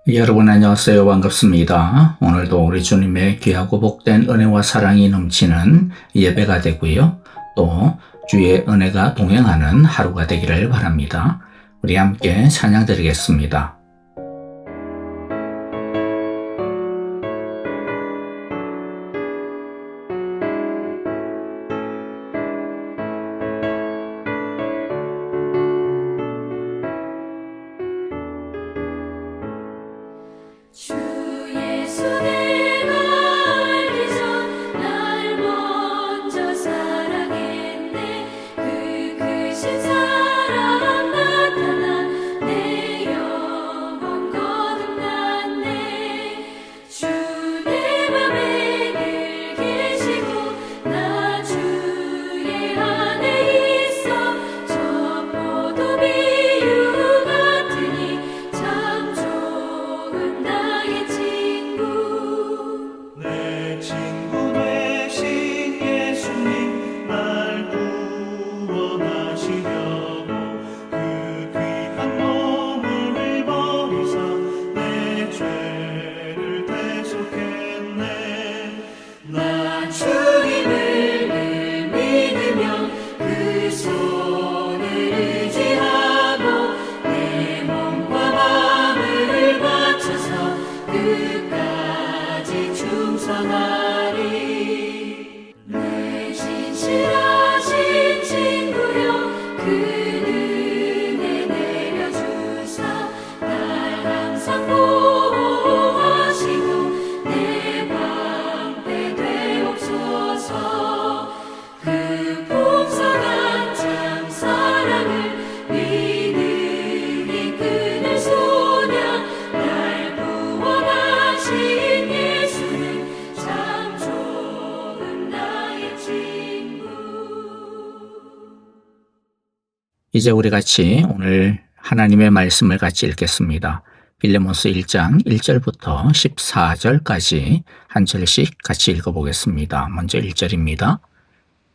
여러분 안녕하세요. 반갑습니다. 오늘도 우리 주님의 귀하고 복된 은혜와 사랑이 넘치는 예배가 되고요. 또 주의 은혜가 동행하는 하루가 되기를 바랍니다. 우리 함께 찬양 드리겠습니다. 주 예수 내가 알기 전 날 먼저 사랑했네. 그 크신 사랑 나타나 내 영혼 거듭났네. 주 내 맘에 늘 계시고 나 주의 안에 있어. 저 포도 비유 같으니 참 좋은 나의 친구. 내 친구 되신 예수님 날 구원하시려고 그 귀한 몸을 버리사 내 죄를 대속했네. 나 주님을 늘 믿으며 그 손을 의지하고 내 몸과 마음을 바쳐서 끝까지 충성하리. 내 진실하신 친구여 그 은혜 내려주사 날 항상 보호하시고 내 방패 되옵소서. 그 풍성한 참 사랑을 믿음이 끊을 소냐. 날 구원하신 예수는 참 좋은 나의 친구. 이제 우리 같이 오늘 하나님의 말씀을 같이 읽겠습니다. 빌레몬서 1장 1절부터 14절까지 한 절씩 같이 읽어보겠습니다. 먼저 1절입니다.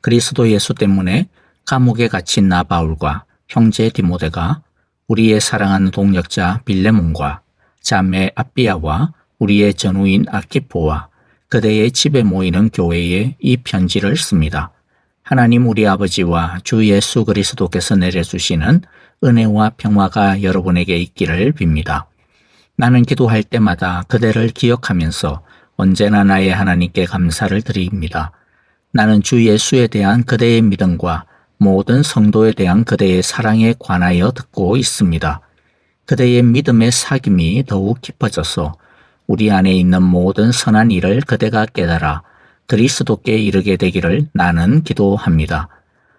그리스도 예수 때문에 감옥에 갇힌 나 바울과 형제 디모데가 우리의 사랑하는 동역자 빌레몬과 자매 아비아와 우리의 전우인 아키포와 그대의 집에 모이는 교회에 이 편지를 씁니다. 하나님 우리 아버지와 주 예수 그리스도께서 내려주시는 은혜와 평화가 여러분에게 있기를 빕니다. 나는 기도할 때마다 그대를 기억하면서 언제나 나의 하나님께 감사를 드립니다. 나는 주 예수에 대한 그대의 믿음과 모든 성도에 대한 그대의 사랑에 관하여 듣고 있습니다. 그대의 믿음의 사귐이 더욱 깊어져서 우리 안에 있는 모든 선한 일을 그대가 깨달아 그리스도께 이르게 되기를 나는 기도합니다.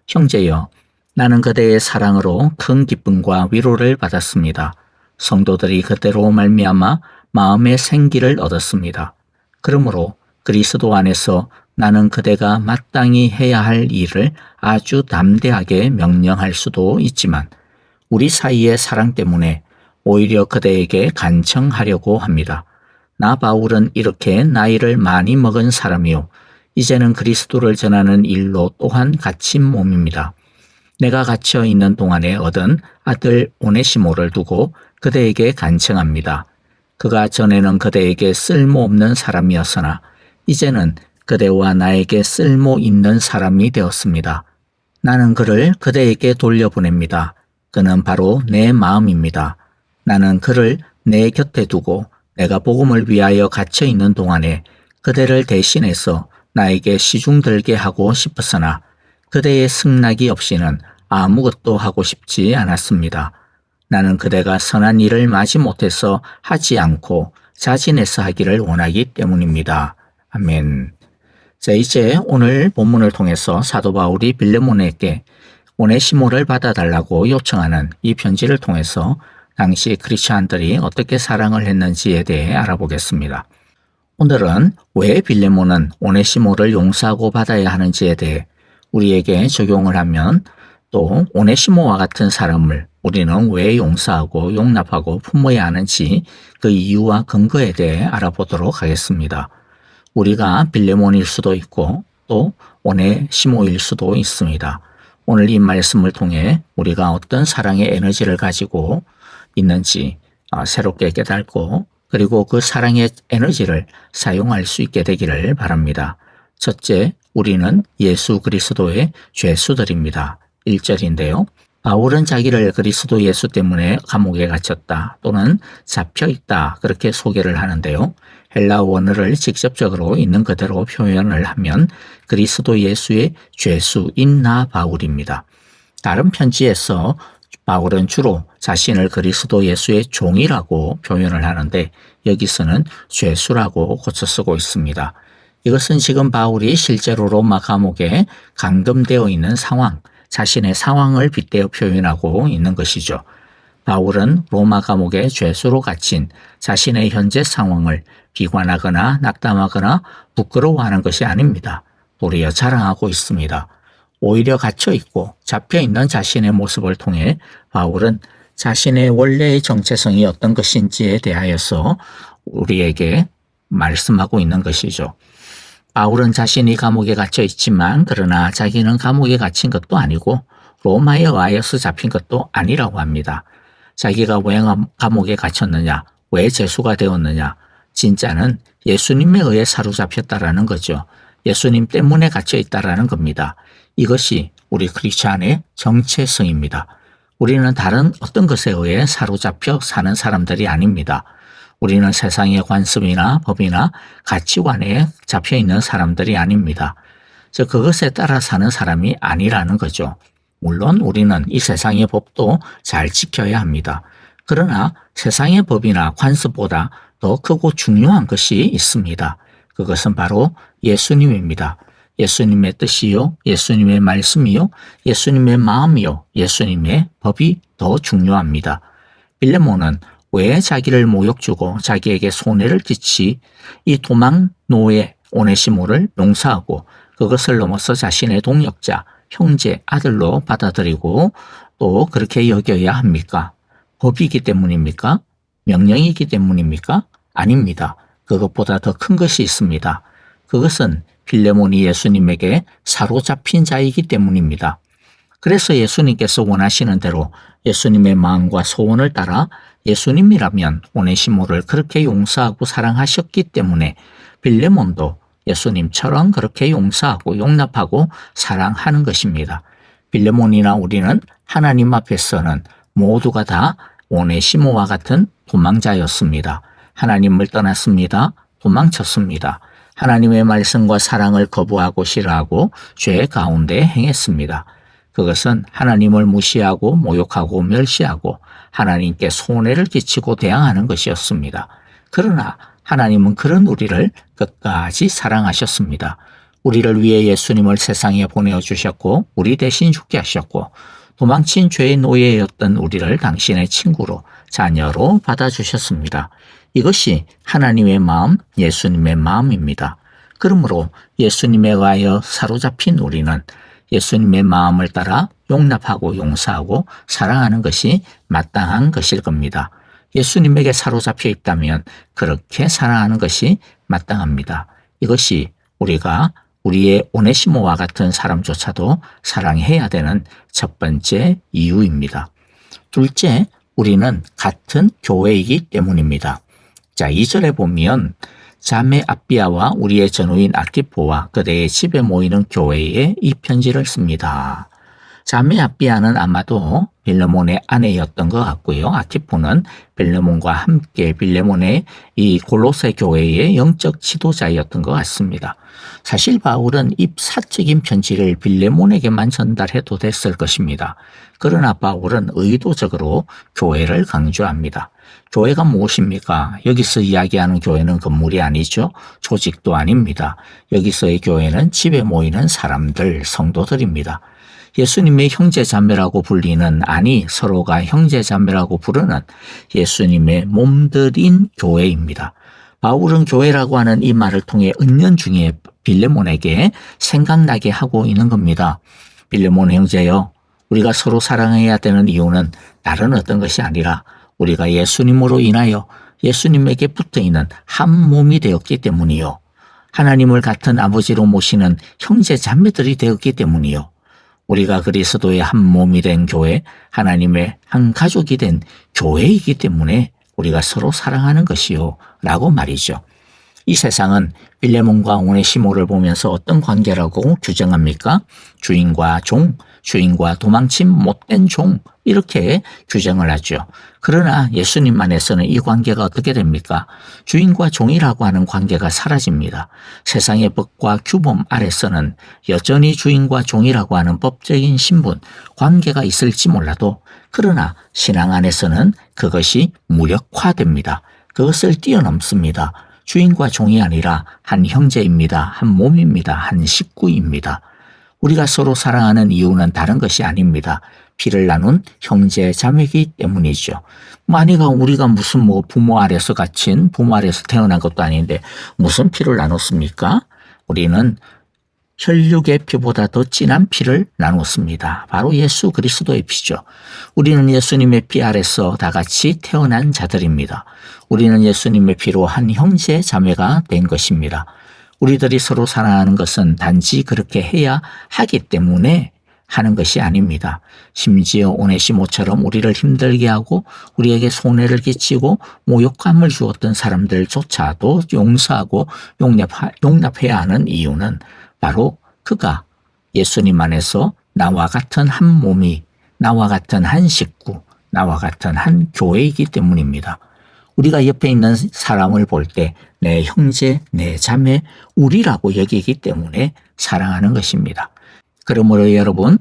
형제여, 나는 그대의 사랑으로 큰 기쁨과 위로를 받았습니다. 성도들이 그대로 말미암아 마음의 생기를 얻었습니다. 그러므로 그리스도 안에서 나는 그대가 마땅히 해야 할 일을 아주 담대하게 명령할 수도 있지만 우리 사이의 사랑 때문에 오히려 그대에게 간청하려고 합니다. 나 바울은 이렇게 나이를 많이 먹은 사람이요 이제는 그리스도를 전하는 일로 또한 갇힌 몸입니다. 내가 갇혀 있는 동안에 얻은 아들 오네시모를 두고 그대에게 간청합니다. 그가 전에는 그대에게 쓸모없는 사람이었으나 이제는 그대와 나에게 쓸모 있는 사람이 되었습니다. 나는 그를 그대에게 돌려보냅니다. 그는 바로 내 마음입니다. 나는 그를 내 곁에 두고 내가 복음을 위하여 갇혀 있는 동안에 그대를 대신해서 나에게 시중 들게 하고 싶었으나 그대의 승낙이 없이는 아무것도 하고 싶지 않았습니다. 나는 그대가 선한 일을 마지 못해서 하지 않고 자진해서 하기를 원하기 때문입니다. 아멘. 자, 이제 오늘 본문을 통해서 사도 바울이 빌레몬에게 오네시모를 받아달라고 요청하는 이 편지를 통해서 당시 크리스찬들이 어떻게 사랑을 했는지에 대해 알아보겠습니다. 오늘은 왜 빌레몬은 오네시모를 용서하고 받아야 하는지에 대해 우리에게 적용을 하면 또 오네시모와 같은 사람을 우리는 왜 용서하고 용납하고 품어야 하는지 그 이유와 근거에 대해 알아보도록 하겠습니다. 우리가 빌레몬일 수도 있고 또 오네시모일 수도 있습니다. 오늘 이 말씀을 통해 우리가 어떤 사랑의 에너지를 가지고 있는지 새롭게 깨닫고 그리고 그 사랑의 에너지를 사용할 수 있게 되기를 바랍니다. 첫째, 우리는 예수 그리스도의 죄수들입니다. 1절인데요. 바울은 자기를 그리스도 예수 때문에 감옥에 갇혔다 또는 잡혀있다 그렇게 소개를 하는데요. 헬라 원어를 직접적으로 있는 그대로 표현을 하면 그리스도 예수의 죄수인 나 바울입니다. 다른 편지에서 바울은 주로 자신을 그리스도 예수의 종이라고 표현을 하는데 여기서는 죄수라고 고쳐 쓰고 있습니다. 이것은 지금 바울이 실제로 로마 감옥에 감금되어 있는 상황, 자신의 상황을 빗대어 표현하고 있는 것이죠. 바울은 로마 감옥에 죄수로 갇힌 자신의 현재 상황을 비관하거나 낙담하거나 부끄러워하는 것이 아닙니다. 도리어 자랑하고 있습니다. 오히려 갇혀있고 잡혀있는 자신의 모습을 통해 바울은 자신의 원래의 정체성이 어떤 것인지에 대하여서 우리에게 말씀하고 있는 것이죠. 바울은 자신이 감옥에 갇혀 있지만 그러나 자기는 감옥에 갇힌 것도 아니고 로마에 의하여서 잡힌 것도 아니라고 합니다. 자기가 왜 감옥에 갇혔느냐, 왜 죄수가 되었느냐, 진짜는 예수님에 의해 사로잡혔다라는 거죠. 예수님 때문에 갇혀 있다라는 겁니다. 이것이 우리 크리스찬의 정체성입니다. 우리는 다른 어떤 것에 의해 사로잡혀 사는 사람들이 아닙니다. 우리는 세상의 관습이나 법이나 가치관에 잡혀있는 사람들이 아닙니다. 즉 그것에 따라 사는 사람이 아니라는 거죠. 물론 우리는 이 세상의 법도 잘 지켜야 합니다. 그러나 세상의 법이나 관습보다 더 크고 중요한 것이 있습니다. 그것은 바로 예수님입니다. 예수님의 뜻이요, 예수님의 말씀이요, 예수님의 마음이요, 예수님의 법이 더 중요합니다. 빌레몬은 왜 자기를 모욕 주고 자기에게 손해를 끼치 이 도망 노예 오네시모를 용서하고 그것을 넘어서 자신의 동역자, 형제, 아들로 받아들이고 또 그렇게 여겨야 합니까? 법이기 때문입니까? 명령이기 때문입니까? 아닙니다. 그것보다 더 큰 것이 있습니다. 그것은 빌레몬이 예수님에게 사로잡힌 자이기 때문입니다. 그래서 예수님께서 원하시는 대로 예수님의 마음과 소원을 따라 예수님이라면 오네시모를 그렇게 용서하고 사랑하셨기 때문에 빌레몬도 예수님처럼 그렇게 용서하고 용납하고 사랑하는 것입니다. 빌레몬이나 우리는 하나님 앞에서는 모두가 다 오네시모와 같은 도망자였습니다. 하나님을 떠났습니다. 도망쳤습니다. 하나님의 말씀과 사랑을 거부하고 싫어하고 죄 가운데 행했습니다. 그것은 하나님을 무시하고 모욕하고 멸시하고 하나님께 손해를 끼치고 대항하는 것이었습니다. 그러나 하나님은 그런 우리를 끝까지 사랑하셨습니다. 우리를 위해 예수님을 세상에 보내주셨고 우리 대신 죽게 하셨고 도망친 죄의 노예였던 우리를 당신의 친구로 자녀로 받아주셨습니다. 이것이 하나님의 마음, 예수님의 마음입니다. 그러므로 예수님에 의하여 사로잡힌 우리는 예수님의 마음을 따라 용납하고 용서하고 사랑하는 것이 마땅한 것일 겁니다. 예수님에게 사로잡혀 있다면 그렇게 사랑하는 것이 마땅합니다. 이것이 우리가 우리의 오네시모와 같은 사람조차도 사랑해야 되는 첫 번째 이유입니다. 둘째, 우리는 같은 교회이기 때문입니다. 자, 2절에 보면 자매 아비아와 우리의 전우인 아키포와 그대의 집에 모이는 교회에 이 편지를 씁니다. 자매 아비아는 아마도 빌레몬의 아내였던 것 같고요. 아키포는 빌레몬과 함께 빌레몬의 이 골로새 교회의 영적 지도자였던 것 같습니다. 사실 바울은 이 사적인 편지를 빌레몬에게만 전달해도 됐을 것입니다. 그러나 바울은 의도적으로 교회를 강조합니다. 교회가 무엇입니까? 여기서 이야기하는 교회는 건물이 아니죠. 조직도 아닙니다. 여기서의 교회는 집에 모이는 사람들, 성도들입니다. 예수님의 형제자매라고 불리는, 아니 서로가 형제자매라고 부르는 예수님의 몸들인 교회입니다. 바울은 교회라고 하는 이 말을 통해 은연중에 빌레몬에게 생각나게 하고 있는 겁니다. 빌레몬 형제여, 우리가 서로 사랑해야 되는 이유는 다른 어떤 것이 아니라 우리가 예수님으로 인하여 예수님에게 붙어있는 한 몸이 되었기 때문이요. 하나님을 같은 아버지로 모시는 형제 자매들이 되었기 때문이요. 우리가 그리스도의 한 몸이 된 교회, 하나님의 한 가족이 된 교회이기 때문에 우리가 서로 사랑하는 것이요 라고 말이죠. 이 세상은 빌레몬과 오네시모를 보면서 어떤 관계라고 규정합니까? 주인과 종, 주인과 도망친 못된 종, 이렇게 규정을 하죠. 그러나 예수님 안에서는 이 관계가 어떻게 됩니까? 주인과 종이라고 하는 관계가 사라집니다. 세상의 법과 규범 아래서는 여전히 주인과 종이라고 하는 법적인 신분, 관계가 있을지 몰라도 그러나 신앙 안에서는 그것이 무력화됩니다. 그것을 뛰어넘습니다. 주인과 종이 아니라 한 형제입니다. 한 몸입니다. 한 식구입니다. 우리가 서로 사랑하는 이유는 다른 것이 아닙니다. 피를 나눈 형제 자매이기 때문이죠. 만약에 우리가 무슨 부모 아래서 갇힌 부모 아래서 태어난 것도 아닌데 무슨 피를 나눴습니까? 우리는 혈육의 피보다 더 진한 피를 나눴습니다. 바로 예수 그리스도의 피죠. 우리는 예수님의 피 아래서 다 같이 태어난 자들입니다. 우리는 예수님의 피로 한 형제 자매가 된 것입니다. 우리들이 서로 사랑하는 것은 단지 그렇게 해야 하기 때문에 하는 것이 아닙니다. 심지어 오네시모처럼 우리를 힘들게 하고 우리에게 손해를 끼치고 모욕감을 주었던 사람들조차도 용서하고 용납해야 하는 이유는 바로 그가 예수님 안에서 나와 같은 한 몸이, 나와 같은 한 식구, 나와 같은 한 교회이기 때문입니다. 우리가 옆에 있는 사람을 볼 때 내 형제, 내 자매, 우리라고 여기기 때문에 사랑하는 것입니다. 그러므로 여러분,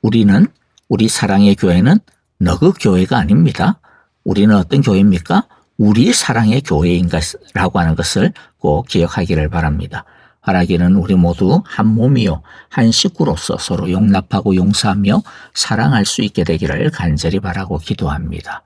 우리 사랑의 교회는 너그 교회가 아닙니다. 우리는 어떤 교회입니까? 우리 사랑의 교회인가라고 하는 것을 꼭 기억하기를 바랍니다. 바라기는 우리 모두 한 몸이요 한 식구로서 서로 용납하고 용서하며 사랑할 수 있게 되기를 간절히 바라고 기도합니다.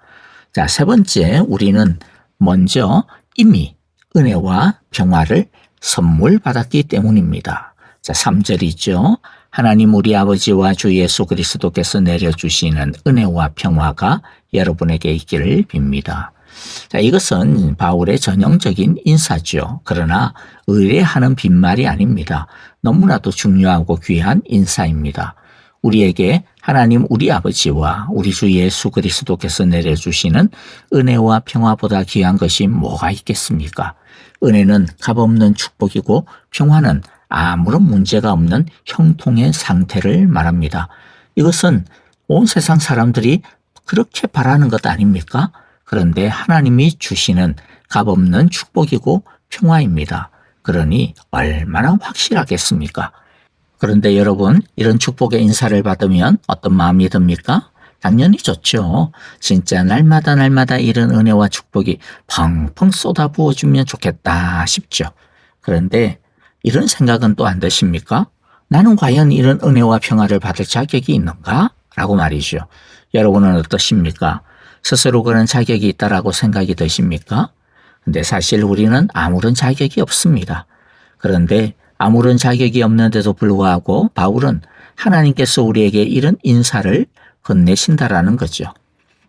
자, 세 번째, 우리는 먼저 이미 은혜와 평화를 선물 받았기 때문입니다. 자, 3절이죠. 하나님 우리 아버지와 주 예수 그리스도께서 내려주시는 은혜와 평화가 여러분에게 있기를 빕니다. 자, 이것은 바울의 전형적인 인사죠. 그러나 의뢰하는 빈말이 아닙니다. 너무나도 중요하고 귀한 인사입니다. 우리에게 하나님 우리 아버지와 우리 주 예수 그리스도께서 내려주시는 은혜와 평화보다 귀한 것이 뭐가 있겠습니까? 은혜는 값없는 축복이고 평화는 아무런 문제가 없는 형통의 상태를 말합니다. 이것은 온 세상 사람들이 그렇게 바라는 것 아닙니까? 그런데 하나님이 주시는 값없는 축복이고 평화입니다. 그러니 얼마나 확실하겠습니까? 그런데 여러분, 이런 축복의 인사를 받으면 어떤 마음이 듭니까? 당연히 좋죠. 진짜 날마다 이런 은혜와 축복이 펑펑 쏟아부어주면 좋겠다 싶죠. 그런데 이런 생각은 또 안 드십니까? 나는 과연 이런 은혜와 평화를 받을 자격이 있는가? 라고 말이죠. 여러분은 어떠십니까? 스스로 그런 자격이 있다라고 생각이 드십니까? 근데 사실 우리는 아무런 자격이 없습니다. 그런데 아무런 자격이 없는데도 불구하고 바울은 하나님께서 우리에게 이런 인사를 건네신다라는 거죠.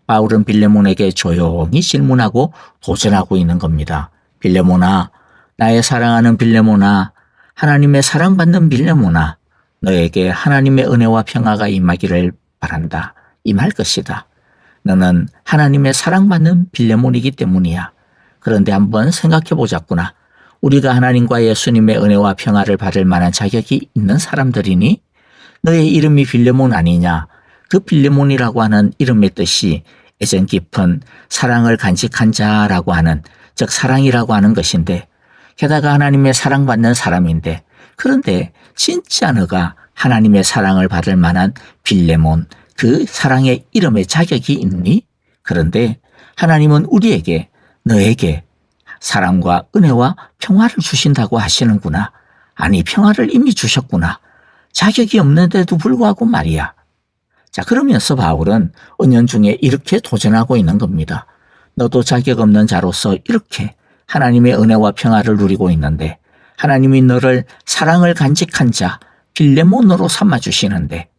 바울은 빌레몬에게 조용히 질문하고 도전하고 있는 겁니다. 빌레몬아, 나의 사랑하는 빌레몬아, 하나님의 사랑받는 빌레몬아, 너에게 하나님의 은혜와 평화가 임하기를 바란다. 임할 것이다. 너는 하나님의 사랑받는 빌레몬이기 때문이야. 그런데 한번 생각해 보자꾸나. 우리가 하나님과 예수님의 은혜와 평화를 받을 만한 자격이 있는 사람들이니? 너의 이름이 빌레몬 아니냐? 그 빌레몬이라고 하는 이름의 뜻이 애정 깊은 사랑을 간직한 자라고 하는, 즉 사랑이라고 하는 것인데, 게다가 하나님의 사랑받는 사람인데, 그런데 진짜 너가 하나님의 사랑을 받을 만한 빌레몬, 그 사랑의 이름의 자격이 있니? 그런데 하나님은 우리에게, 너에게 사랑과 은혜와 평화를 주신다고 하시는구나. 아니, 평화를 이미 주셨구나. 자격이 없는데도 불구하고 말이야. 자, 그러면서 바울은 은연중에 이렇게 도전하고 있는 겁니다. 너도 자격 없는 자로서 이렇게 하나님의 은혜와 평화를 누리고 있는데 하나님이 너를 사랑을 간직한 자, 빌레몬으로 삼아주시는데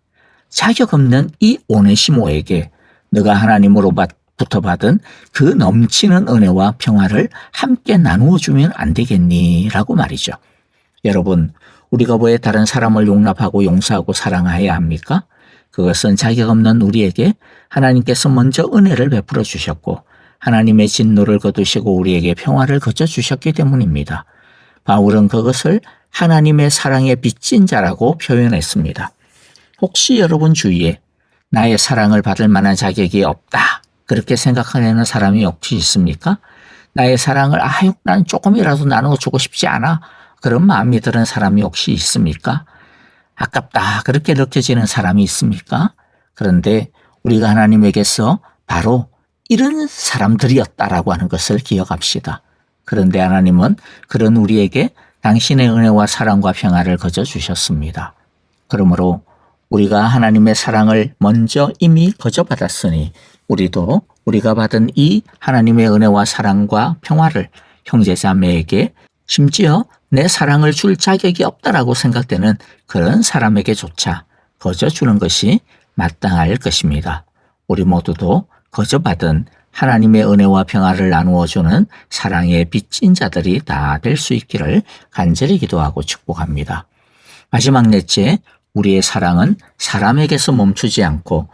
자격 없는 이 오네시모에게 너가 하나님으로부터 받은 그 넘치는 은혜와 평화를 함께 나누어 주면 안 되겠니? 라고 말이죠. 여러분, 우리가 왜 다른 사람을 용납하고 용서하고 사랑해야 합니까? 그것은 자격 없는 우리에게 하나님께서 먼저 은혜를 베풀어 주셨고 하나님의 진노를 거두시고 우리에게 평화를 거저 주셨기 때문입니다. 바울은 그것을 하나님의 사랑에 빚진 자라고 표현했습니다. 혹시 여러분 주위에 나의 사랑을 받을 만한 자격이 없다, 그렇게 생각하는 사람이 혹시 있습니까? 나의 사랑을 난 조금이라도 나눠주고 싶지 않아, 그런 마음이 드는 사람이 혹시 있습니까? 아깝다, 그렇게 느껴지는 사람이 있습니까? 그런데 우리가 하나님에게서 바로 이런 사람들이었다라고 하는 것을 기억합시다. 그런데 하나님은 그런 우리에게 당신의 은혜와 사랑과 평화를 거저 주셨습니다. 그러므로 우리가 하나님의 사랑을 먼저 이미 거저 받았으니 우리도 우리가 받은 이 하나님의 은혜와 사랑과 평화를 형제자매에게, 심지어 내 사랑을 줄 자격이 없다라고 생각되는 그런 사람에게조차 거저 주는 것이 마땅할 것입니다. 우리 모두도 거저 받은 하나님의 은혜와 평화를 나누어 주는 사랑의 빚진 자들이 다 될 수 있기를 간절히 기도하고 축복합니다. 마지막 넷째, 우리의 사랑은 사람에게서 멈추지 않고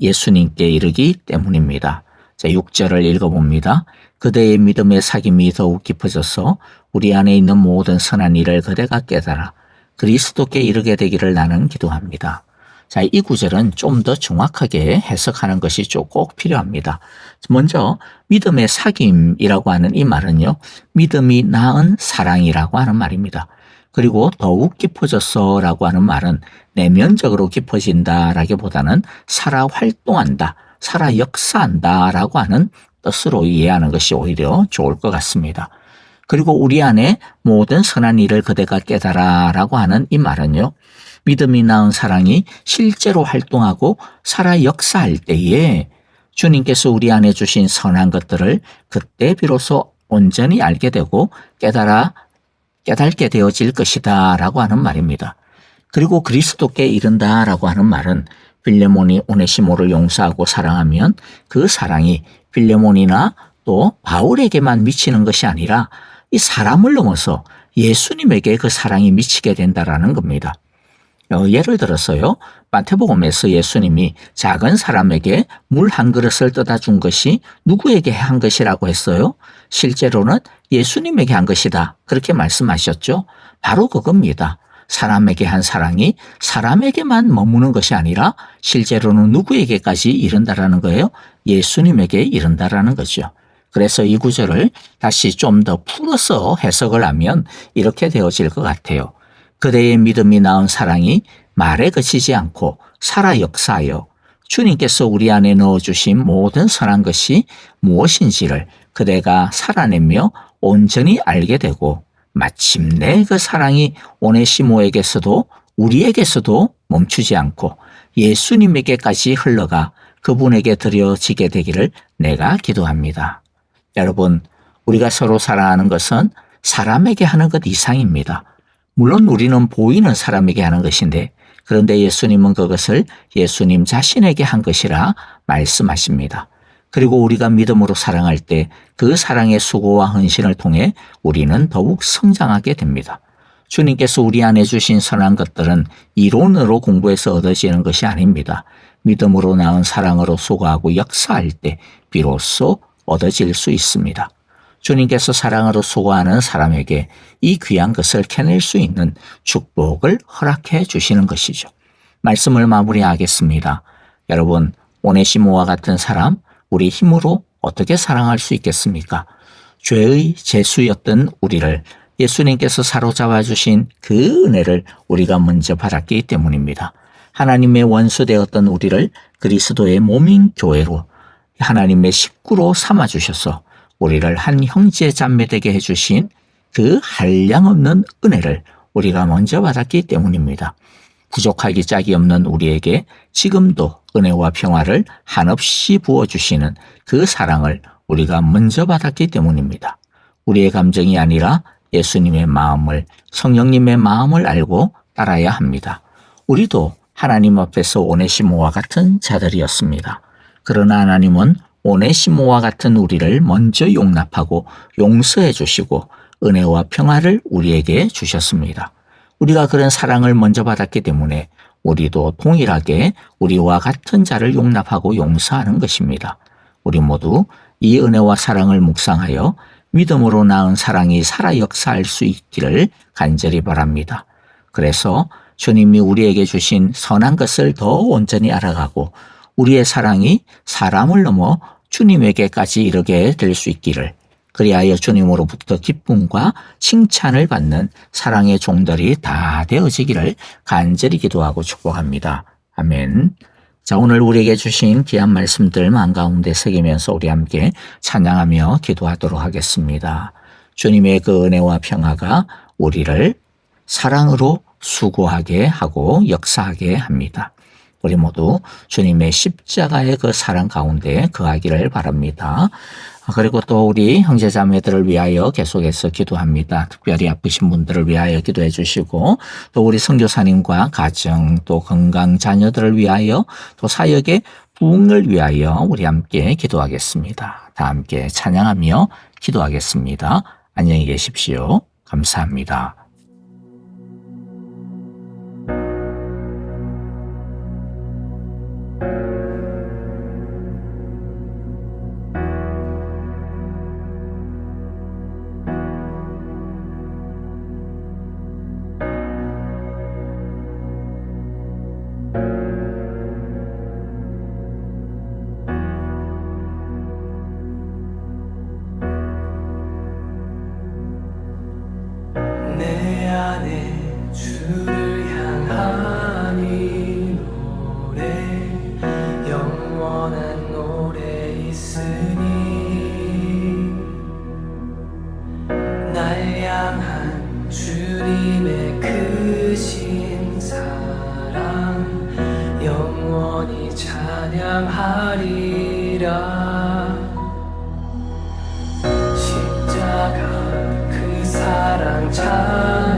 예수님께 이르기 때문입니다. 자, 6절을 읽어봅니다. 그대의 믿음의 사귐이 더욱 깊어져서 우리 안에 있는 모든 선한 일을 그대가 깨달아 그리스도께 이르게 되기를 나는 기도합니다. 자, 이 구절은 좀 더 정확하게 해석하는 것이 꼭 필요합니다. 먼저 믿음의 사귐이라고 하는 이 말은요, 믿음이 낳은 사랑이라고 하는 말입니다. 그리고 더욱 깊어졌어라고 하는 말은 내면적으로 깊어진다라기보다는 살아 활동한다, 살아 역사한다라고 하는 뜻으로 이해하는 것이 오히려 좋을 것 같습니다. 그리고 우리 안에 모든 선한 일을 그대가 깨달아라고 하는 이 말은요, 믿음이 낳은 사랑이 실제로 활동하고 살아 역사할 때에 주님께서 우리 안에 주신 선한 것들을 그때 비로소 온전히 알게 되고 깨닫게 되어질 것이다 라고 하는 말입니다. 그리고 그리스도께 이른다라고 하는 말은 빌레몬이 오네시모를 용서하고 사랑하면 그 사랑이 빌레몬이나 또 바울에게만 미치는 것이 아니라 이 사람을 넘어서 예수님에게 그 사랑이 미치게 된다라는 겁니다. 예를 들어서요, 마태복음에서 예수님이 작은 사람에게 물 한 그릇을 떠다 준 것이 누구에게 한 것이라고 했어요? 실제로는 예수님에게 한 것이다, 그렇게 말씀하셨죠. 바로 그겁니다. 사람에게 한 사랑이 사람에게만 머무는 것이 아니라 실제로는 누구에게까지 이른다라는 거예요? 예수님에게 이른다라는 거죠. 그래서 이 구절을 다시 좀 더 풀어서 해석을 하면 이렇게 되어질 것 같아요. 그대의 믿음이 낳은 사랑이 말에 그치지 않고 살아 역사하여 주님께서 우리 안에 넣어주신 모든 선한 것이 무엇인지를 그대가 살아내며 온전히 알게 되고 마침내 그 사랑이 오네시모에게서도 우리에게서도 멈추지 않고 예수님에게까지 흘러가 그분에게 드려지게 되기를 내가 기도합니다. 여러분, 우리가 서로 사랑하는 것은 사람에게 하는 것 이상입니다. 물론 우리는 보이는 사람에게 하는 것인데, 그런데 예수님은 그것을 예수님 자신에게 한 것이라 말씀하십니다. 그리고 우리가 믿음으로 사랑할 때 그 사랑의 수고와 헌신을 통해 우리는 더욱 성장하게 됩니다. 주님께서 우리 안에 주신 선한 것들은 이론으로 공부해서 얻어지는 것이 아닙니다. 믿음으로 낳은 사랑으로 수고하고 역사할 때 비로소 얻어질 수 있습니다. 주님께서 사랑으로 수고하는 사람에게 이 귀한 것을 캐낼 수 있는 축복을 허락해 주시는 것이죠. 말씀을 마무리하겠습니다. 여러분, 오네시모와 같은 사람, 우리 힘으로 어떻게 사랑할 수 있겠습니까? 죄의 죄수였던 우리를 예수님께서 사로잡아 주신 그 은혜를 우리가 먼저 받았기 때문입니다. 하나님의 원수되었던 우리를 그리스도의 몸인 교회로 하나님의 식구로 삼아주셔서 우리를 한 형제 자매 되게 해주신 그 한량없는 은혜를 우리가 먼저 받았기 때문입니다. 부족하기 짝이 없는 우리에게 지금도 은혜와 평화를 한없이 부어주시는 그 사랑을 우리가 먼저 받았기 때문입니다. 우리의 감정이 아니라 예수님의 마음을, 성령님의 마음을 알고 따라야 합니다. 우리도 하나님 앞에서 오네시모와 같은 자들이었습니다. 그러나 하나님은 오네시모와 같은 우리를 먼저 용납하고 용서해 주시고 은혜와 평화를 우리에게 주셨습니다. 우리가 그런 사랑을 먼저 받았기 때문에 우리도 동일하게 우리와 같은 자를 용납하고 용서하는 것입니다. 우리 모두 이 은혜와 사랑을 묵상하여 믿음으로 낳은 사랑이 살아 역사할 수 있기를 간절히 바랍니다. 그래서 주님이 우리에게 주신 선한 것을 더 온전히 알아가고 우리의 사랑이 사람을 넘어 주님에게까지 이르게 될 수 있기를, 그리하여 주님으로부터 기쁨과 칭찬을 받는 사랑의 종들이 다 되어지기를 간절히 기도하고 축복합니다. 아멘. 자, 오늘 우리에게 주신 귀한 말씀들 마음가운데 새기면서 우리 함께 찬양하며 기도하도록 하겠습니다. 주님의 그 은혜와 평화가 우리를 사랑으로 수고하게 하고 역사하게 합니다. 우리 모두 주님의 십자가의 그 사랑 가운데 거하기를 바랍니다. 그리고 또 우리 형제자매들을 위하여 계속해서 기도합니다. 특별히 아프신 분들을 위하여 기도해 주시고, 또 우리 선교사님과 가정, 또 건강 자녀들을 위하여, 또 사역의 부흥을 위하여 우리 함께 기도하겠습니다. 다 함께 찬양하며 기도하겠습니다. 안녕히 계십시오. 감사합니다. 내 안에 주를 향한 이 노래, 영원한 노래 있으니, 날 향한 주님의 크신 사랑 영원히 찬양하리라. 십자가 그 사랑 찬양